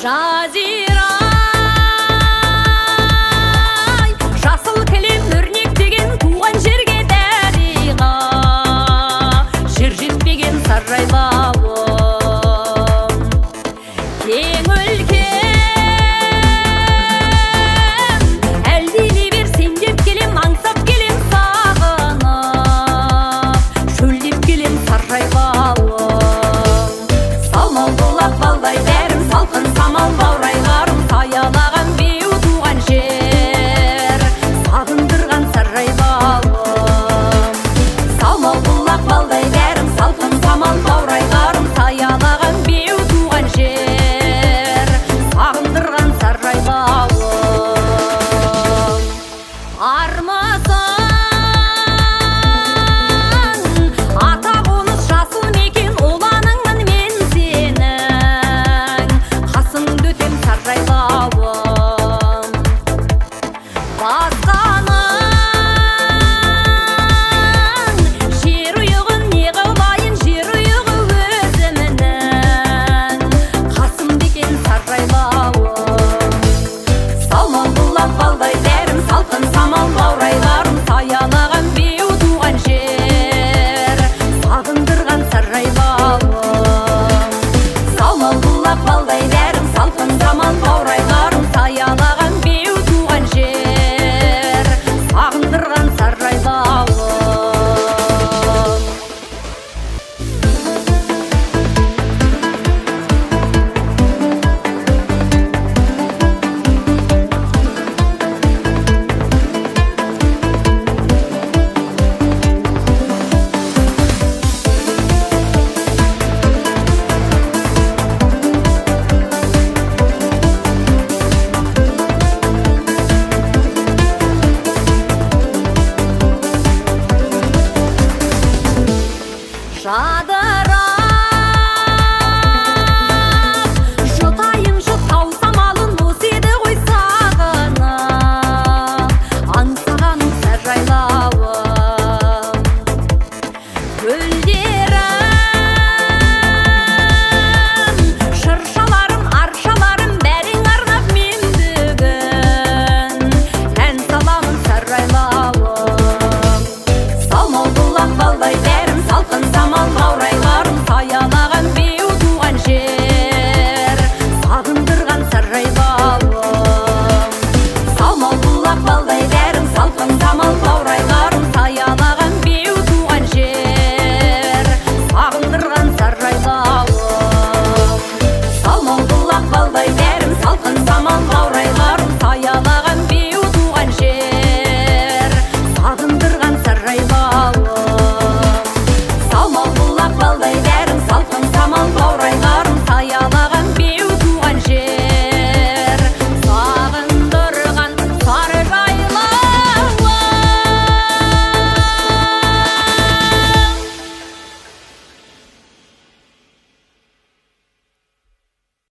Жазирай, жасыл кілем өрнектеген туған жерге дариға, жер жетпеген саржайлауым. Кең өлкем, әлдилей бер сен деп келем, аңсап келем сағынып, шөлдеп келем саржайлауым. Салмау бұлақ балдай дәрім, салқын самал баурайларым, саялаған беу туған жер, сағындырған саржайлауым. Салмау бұлақ балдай дәрім, салқын самал баурайларым, саялаған беу туған жер, сағындырған саржайлауым. Армысың ата қоныс жасыл мекен, оланыңмын мен сенің, қасыңды өтем саржайлауым. Басқаның жер ұйығын не қылайын, жер ұйығы өзімнің, қасымда екен саржайлауым. Салмау бұлақ балдай дәрім, салқын самал баурайларым, саялаған беу туған жер, сағындырған саржайлауым. Салмау бұлақ балдай дәрім, салқын самал баурайларым, саялаған беу туған жер, сағындырған саржайлауым. Жады